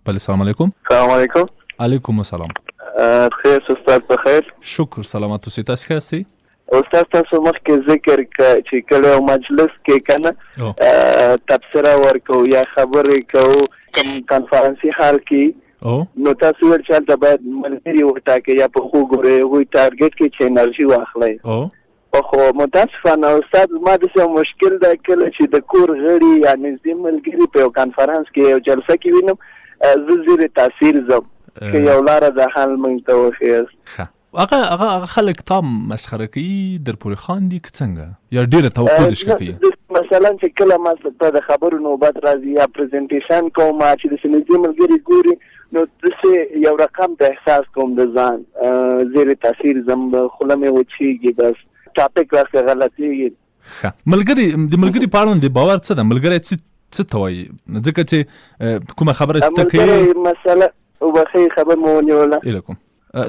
بله سلام علیکم. سلام علیکم. علیکم السلام. خیر استاد بخیر. شکر سلامت اوسئ. تاسو ښه یاستئ؟ استاد تاسو مخکې ذکر چې کله یو مجلس کې کنه تبصره ورکو یا خبرې کوو کوم کانفرنسي حال کې نو تاسو ویل چې دا باید ملګري وټاکي یا په خو ګوري وي ټارګټ کې چې انرژي واخلي. خو متاسفانه استاد ما د څه مشکل ده کله چې د کور غړي یا نږدې ملګري په یو کانفرنس کې یو جلسه کې وینم زه زیر تاثیر زم که یو لاره د حل مونږ ته وښیاست. هغه خلک تا مسخره کوي در پورې خاندي که څنګه یا ډېره توقع دې شکه کوي؟ مثلا چې کله ما ته د خبرو نوبت راځي یا پریزنټیشن کوم چې د سنجي ملګري ګوري نو داسې یو رقم د احساس کوم د ځان زیر تاثیر زم خوله مې وچیږي بس ټاپک راڅخه غلطېږي. ملګري د ملګري په اړوند د باور څه ده؟ ملګری څه ته وایي؟ ځکه چې کومه خبره چې ته کوي مثلا وبخښئ خبر مو ونیوله ایلکم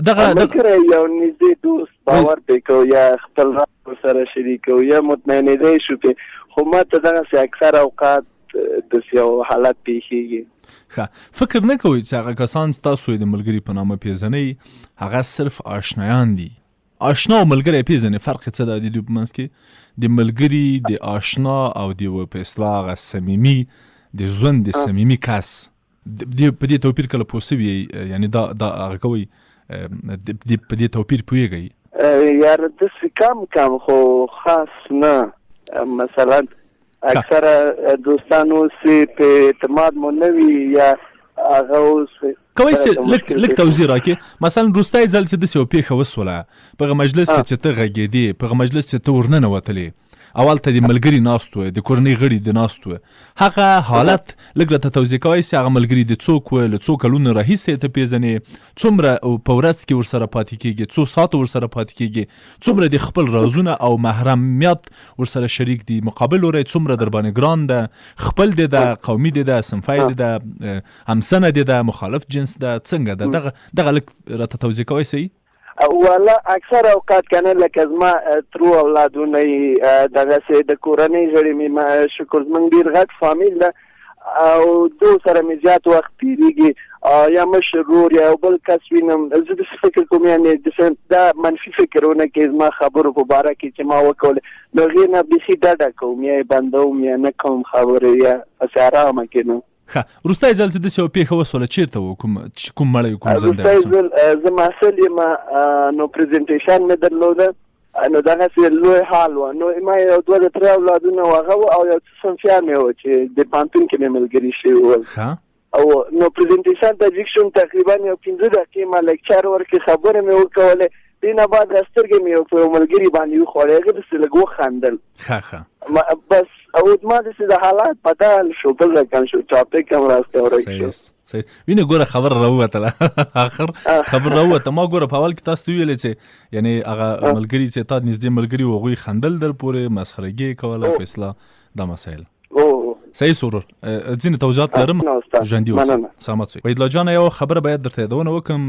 دغه یو نږدې دوست باور پې کوو یا خپل راز ورسره شریکوو یا مطمئنېدی شو پې خو ما ته دغسې اکثر اوقات داسې یو حالت پیښیږي. فکر نه کوئ چې هغه کسان ستاسو د ملګري په نامه پیژنئ هغه صرف آشنایان دي؟ آشنا او ملګری پیژنې فرق څه ده د دوی په منځ کې؟ د ملګري د آشنا او د په اصطلاح هغه صمیمي د ژوند د صمیمي کس په دې توپیر کله پوه سوي یعنی دا هغه کوئ په دې توپیر پوهیږئ؟ یار داسې کم خو خاص نه. مثلا اکثره دوستان اوس په اعتماد مو نه وي یا هغه اوس کوئ لږ توضیح راکړئ. مثلا وروستی ځل چې داسې یو پیښه وسوله په هغه مجلس کې چې ته غږېدې په هغه مجلس چې ته ورننوتلې اول ته د ملګري ناست و د کورنۍ غړي د ناست و هغه حالت لږ راته توضیح کوئ چې هغه ملګري د څوک و له څو کلونو راهیسې ته پیژنې څومره په ورځ کې ورسره پاتې کېږي څو ساعته ورسره پاتې کېږي څومره د خپل رازونه او محرمیت ورسره شریک دي مقابل وری څومره در باندې ګران ده خپل دی ده قومي دی ده صنفی دی ده همسنه دی ده مخالف جنس ده څنګه ده دغه لږ راته توضیح کوئ صحیح؟ والا اکثر اوقات کنه لکه زما ترو اولادونه دغسې د کورنۍ غړي مې شکر زموږ ډېر غټ فامیل ده او دو سره مې زیات وخت تېرېږي یا مشر ورور یا یو بل کس وینم زه داسې فکر کوم یعنې دا منفي فکرونه کې زما خبرو په باره کې چې ما وکولې نو هغې نه بیخي ډډه کوم یا یې بندوم یا نه کوم خبرې یا هسې ارامه کېنم. وروستی ځل چې داسې یو پیښه وسوله چېرته و کوم مړی کوم ځل دی؟ وروستی ځل زه محصل یم نو پریزنټیشن مې درلوده نو دغسې لوی حال وه نو ما یو دوه د ترې اولادونه هغه و او یو څه صنفیان مې وه چې د پوهنتون کې مې ملګري شوي ول او نو پریزنټیشن ته جګ شوم تقریبا یو 15 دقیقې ما لیکچر ورکړې خبرې مې وکولې دې نه بعد سترګې مې یو په ملګري باندې وخوړې هغه داسې لږ وخندل بس او ما داسې د حالات بدل شو بل رقم شو ټاپک هم راسته ورک شو. صحیح وینې ګوره خبره راووتله آخر خبر راووته ما ګوره په اول کې تاسو ته ویلې چې یعنی هغه ملګري چې تا نږدې ملګري و هغوی خندل در پورې مسخرګي کوله په اصطلاح دا مسایل صحیح سرور ځینې توضیحات لرم ژوندي اوسه سلامت اوسئ. وحیدالله جانه یو خبره باید درته یادونه وکړم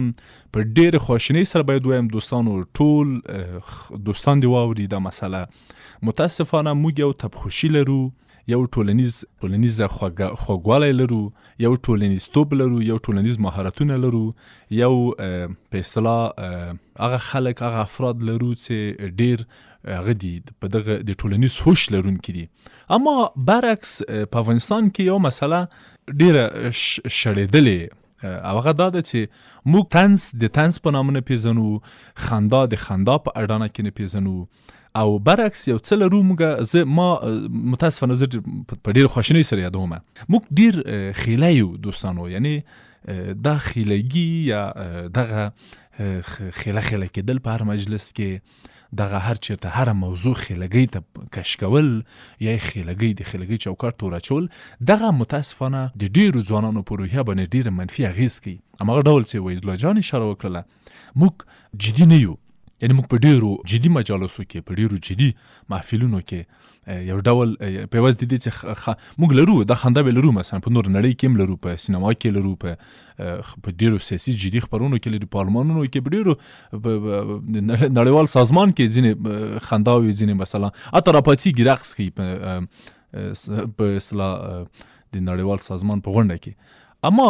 په ډېرې خواشینۍ سره باید ووایم دوستانو ټول دوستان دې واوري دا مسله متاسفانه موږ یو تبخوشي لرو یو ټولنیز خوږوالی لرو یو ټولنیزتوب لرو یو ټولنیز مهارتونه لرو یو په اصطلاح هغه خلک هغه افراد لرو چې ډېر هغه دي په دغه د ټولنیز هوش لرونکي دي اما برعکس په افغانستان کې یو مسله ډېره شړېدلې او هغه دا ده چې موږ د طنز په نامه نه پیژنو خندا د خندا په اډانه کې نه پیژنو او برعکس یو څه لرو موږ ما متاسفانه زه په ډېر خواشینۍ سره یادوم موږ ډېر خیلی یو دوستانو یعنی دا خیلګي یا دغه خیله کېدل په هر مجلس کې دغه هر چیرته هر موضوع خیلګۍ ته کش کول یا خیلګۍ د خیلګۍ چوکاټ ته راچول دغه متاسفانه د ډېرو ځوانانو په روحیه باندې ډېره منفي اغېز کوي. هماغه ډول چې وحیدالله جان اشاره وکړله موږ جدي نه یو یعنی موږ په ډېرو جدي مجالسو کې په ډېرو جدي محفلونو کې یو ډول په عوض د دې چې موږ لرو دا خندا به لرو مثلا په نور نړۍ کې هم لرو په سینما کې لرو په ډېرو سیاسي جدي خبرونو کې لرو پارلمانونو کې په ډېرو نړیوال سازمان کې ځینې خندا وي ځینې مثلا حتی راپاڅېږي رقص کوي په اصطلاح د نړیوال سازمان په غونډه کې اما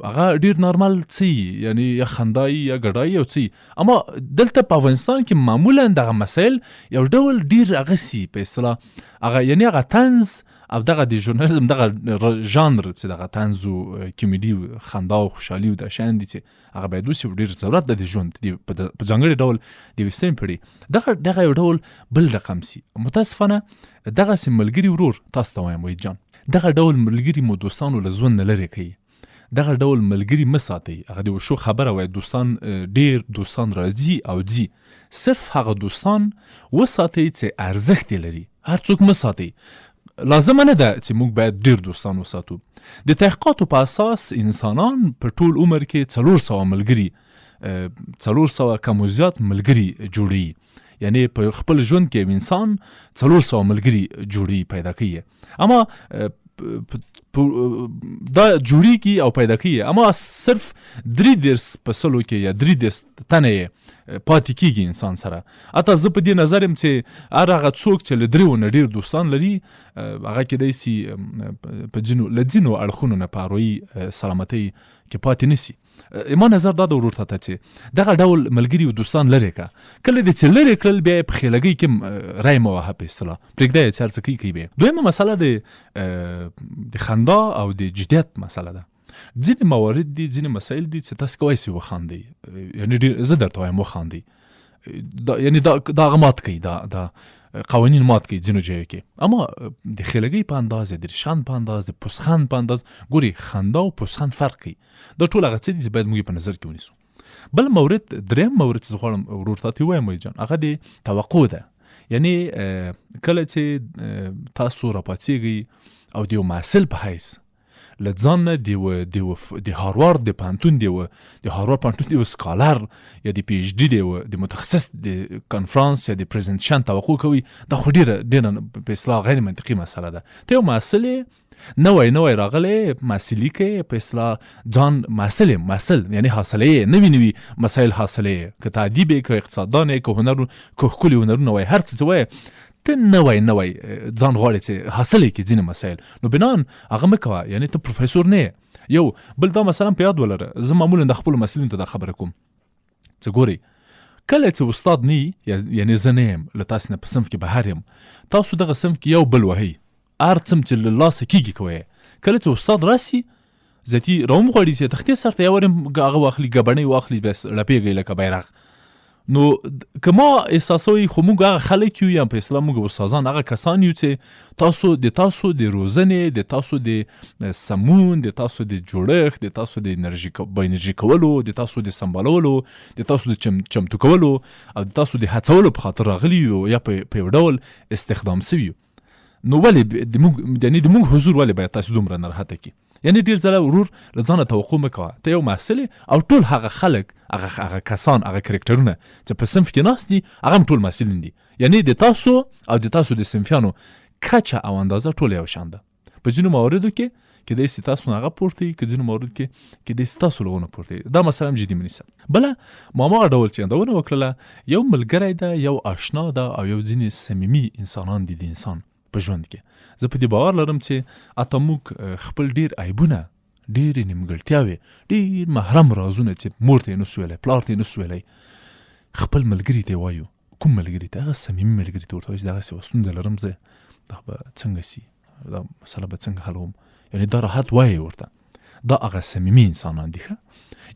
هغه ډیر نارمل څه یعنی یا خندای یا ګډای او څه اما دلته په افغانستان کې معمولا دغه مسایل یو ډول ډیر اغسی په اصطلاح هغه یعنی هغه طنز او دغه د ژورنالیزم دغه ژانر چې دغه طنز او کمیډي خندا او خوشحالي او د شان دي چې هغه باید اوس ډیر ضرورت د ژوند په ځانګړي ډول د وستیم پړي دغه یو ډول بل رقم سي متاسفانه دغه سم ملګری ورور تاسو ته وایم وای جان دغه ډول ملګری مو دوستانو له ژوند نه لري کوي دغه ډول ملګری مساتي هغه د شو خبره وای دوستان ډیر دوستان راځي او ځي صرف هغه دوستان وساتي چې ارزښت لري هر څوک مساتي لازم نه ده چې موږ باید ډیر دوستان وساتو د تحقیقاتو په اساس انسانان په ټول عمر کې 400 ملګری 400 کم زیات ملګری جوړي یعنی په خپل ژوند کې انسان 400 ملګری جوړي پیدا کوي اما دا جوړیږي او پیدا کوي اما صرف 3 په سلو کې یا 3 تنه پاتې کیږي انسان سره اته زه په دې نظر يم چې هغه څوک چې له دریو نه ډیر دوستان لري هغه کېدای سي په جنو لدینو اړخونو نه پاروي سلامتي کې پاتې نسی ما نظر دا د ورور ته چې دغه ډول ملګری او دوستان لري کا کله د چې لري کړل بیا په خلګي کې رای موه په اصطلاح پرېږدي چې هر څه کوي دویمه مسله د خندا او د جديت مسله ده ځینې موارد دي ځینې مسایل دي چې تاسو کوی سي وخاندي یعنی زه درته وایم وخاندي یعنی دا غمات کوي دا قوانین مات کوي ځینو ځایو کې اما د خلګي په اندازه د شان په اندازه پوسخان په اندازه ګوري خندا او پوسخان فرق کوي دا ټول هغه څه دي چې باید موږ په نظر کې ونیسو بل مورد دریم مورد چې غواړم ورور ته وایم جان هغه د توقع ده یعنی کله چې تاسو راپاتېږئ او د یو محصل په حیث لځان د هاروارد د پانتون د هاروارد پانتون د سکالر یا د پی ایچ ډی د متخصص د کانفرنس یا د پریزنټیشن توقع کوي دا خو ډیره په اصطلاح غیر منطقي مسله ده ته یو محصل نوې راغلی محصلي کې په اصطلاح ځان محصل یعنی حاصلې نوي مسایل حاصلې که تعدیب که اقتصاددان که هنر که ښکلي هنرونه وای هر څه وای ته نوې ځان غواړي چې حاصلې کې ځینې مسایل نو بنان هغه مه کوه یعنی ته پروفیسور نه یو بل دا مثلا په یاد ولره زه معمولا د خپلو محصلینو ته دا خبره کوم چې ګورئ کله چې استاد نه یعنی زه نه یم له تاسو نه په صنف کې بهر یم تاسو دغه صنف کې یو بل وهئ هر څه چې له لاسه کېږي کوئ کله چې استاد راسي ذاتي راومغواړي چې تختې سر ته یو هغه واخلي ګبڼۍ واخلي بس رپېږئ لکه بیرغ نو که ما احساسوي خو موږ هغه خلک یو یا په اصطلاح موږ استادان هغه کسان یو چې تاسو د روزنې د تاسو د سمون د تاسو د جوړښت د تاسو د انرژي کولو د تاسو د سمبالولو د تاسو د چمتو کولو او د تاسو د هڅولو په خاطر راغلي یو یا په یو ډول استخدام سوي نو ولې د موږ حضور ولې باید تاسو دومره ناراحته کړي یعنی ډیر ځله ورور لځانه توقع مکوه ته یو محصل او ټول هغه خلک هغه کسان هغه کرکټرونه چې په صنف کې ناست دي هغه ټول محصلین دي یعنی د تاسو او د تاسو د صنفیانو کچه او اندازه ټول یو شان ده په ځینو مواردو کې کېدای سي تاسو هغه پورته کې ځینو مورد کې کېدای سي تاسو لغونه پورته دا مثلا جدي منیسه بل ما ډول چې اندونه وکړه یو ملګری ده یو آشنا ده او یو ځینې صمیمي انسانان دي د انسان په ژوند کې زه په دې باور لرم چې اته موږ خپل ډیر عیبونه ډېرې نیمګړتیاوې ډېر محرم رازونه چې مور ته یې نسو ویلی پلار ته یې نسو ویلی خپل ملګري ته یې وایو کوم ملګري ته هغه صمیمي ملګري ته ورته وایي چې دغسې یوه ستونزه لرم زه دا به څنګه سي دا مسله به څنګه حلوم یعنی دا راحت وایي ورته دا هغه صمیمي انسانان دي ښه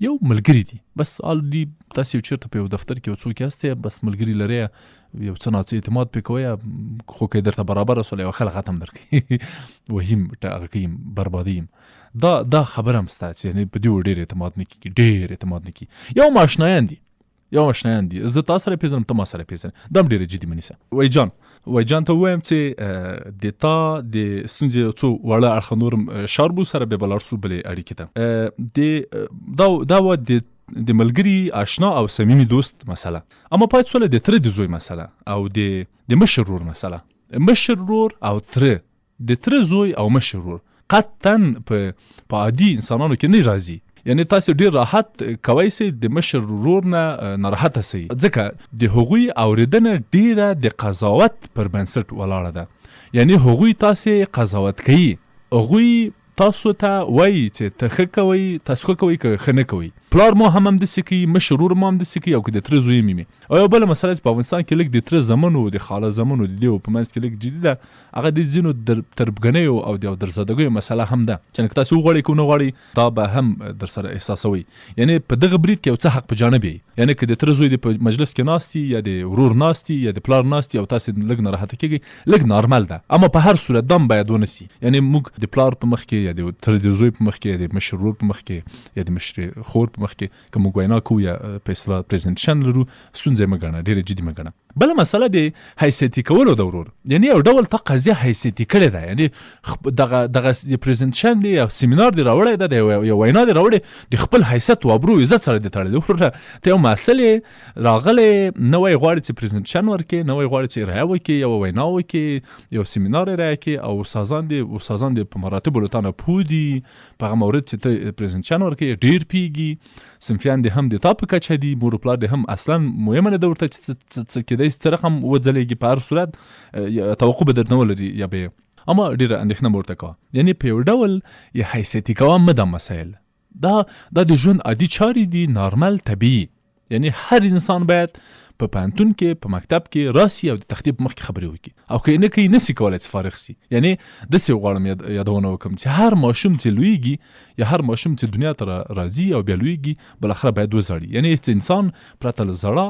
یو ملګري دي بس آلرېډي تاسې یو چېرته په یو دفتر کې یو څوک یاستې بس ملګري لرئ یو څه ناڅه اعتماد پې کوئ خو که درته برابره سوله یوه خلک ختم درکړي وهیم هغه کوي بربادیم دا خبره هم سته چې یعنې په دې ډېر اعتماد نه کېږي ډېر اعتماد نه کېږي یو ماشنایان دي زه تا سره پېژنم ته ما سره پېژنې دا هم ډېره جدي ونیسه وای جان ته ووایم چې د تا د ستونزې یو څو واړه اړخه نور شاربو سره بیا به لاړ شو بلې اړیکې ته دا وه د ملګري آشنا او صمیمي دوست مسله اما پاتې سوله د تره د زوی مسله او د مشر ورور مسله مشر ورور او تره د تره زوی او مشر ورور قطعا په عادي انسانانو کې نه راځي یعنی تاسو ډیر راحت کوئ سي د مشر ورور نه ناراحته سي ځکه د هغوی اوریدنه ډیره د قضاوت پر بنسټ ولاړه ده یعنی هغوی تاسو قضاوت کوي هغوی تاسو ته وایي چې ته ښه کوئ، تاسو ښه کوئ که ښه نه کوئ. پلار مو هم همداسې کوي، مشر ورور مو همداسې کوي، او که د تره زوی مې او یو بله مسله چې په افغانستان کې لږ د تره زمن و د خاله زمن و د دې په منځ کې لږ جدي ده، هغه د ځینو تربګنیو او د درزادګیو مسله هم ده چې که تاسو وغواړئ که ونه غواړئ دا به هم در سره احساسوئ. یعنې په دغه برید کې یو څه حق په جانب یې، یعنې که د تره زوی د په مجلس کې ناست یا د ورور ناست یا د پلار ناست او تاسې لږ ناراحته کېږئ، لږ نارمل ده، اما په هر صورت دا باید ونه سي. یعنې موږ د پلار په مخ کې یا د تره د زوی په مخ کې یا د مشر ورور په مخ کې یا د مشر خور په مخ کې که موږ وینا کوو یا په اصطلاح پریزنټیشن لرو، ستونزه مه ګڼه، ډېره جدي مه ګڼه. بله مسله د حیثیتي کولو د ورور، یعنې یو ډول ته قضیه حیثیتي کړې ده، یعنې دغه پریزنټیشن دی یا سیمینار دی راوړی ده، د یو وینا دی راوړی، د خپل حیثیت او ابرو عزت سره دی تړلی. وروره ته یو محصل یې راغلی، نه وایي غواړي چې پریزنټیشن ورکړي، نه وایي غواړي چې ارایه وکړي، یوه وینا وکړي، یو سیمینار ارایه کړي، او استادان دې په مراتبو له تا نه پوه دي په هغه مورد چې ته پریزنټیشن ورکړي، ډېر پوهېږي، صنفیان دې هم د تا په کچه دي، مور و پلار دې هم اصلا مهمه نه ده ورته چې څه کېدای شي څه رقم وځلېږي، په هر صورت توقع به درنه ولري یا به، اما ډېره اندېښنه به ورته کوه. یعنې په یو ډول یې حیثیتي کوه مه دا مسایل، دا د ژوند عادي چارې دي، نارمل طبیعي. یعنې هر انسان باید په پوهنتون کې په مکتب کې راسي او د تختې په مخ کې خبرې وکړي، او که یې نه کوي نسي کولی چې فارغ سي. یعنې داسې غواړم یادونه وکړم چې هر ماشوم چې لویږي یا هر ماشوم چې دنیا ته راځي او بیا لویږي، بالاخره باید وزاړي. یعنې هېڅ انسان پرته له ژړا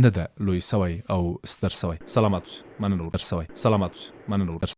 نه ده لوی سوی او ستر سوی. سلامت اوسئ، مننه. سلامت اوسئ، مننه.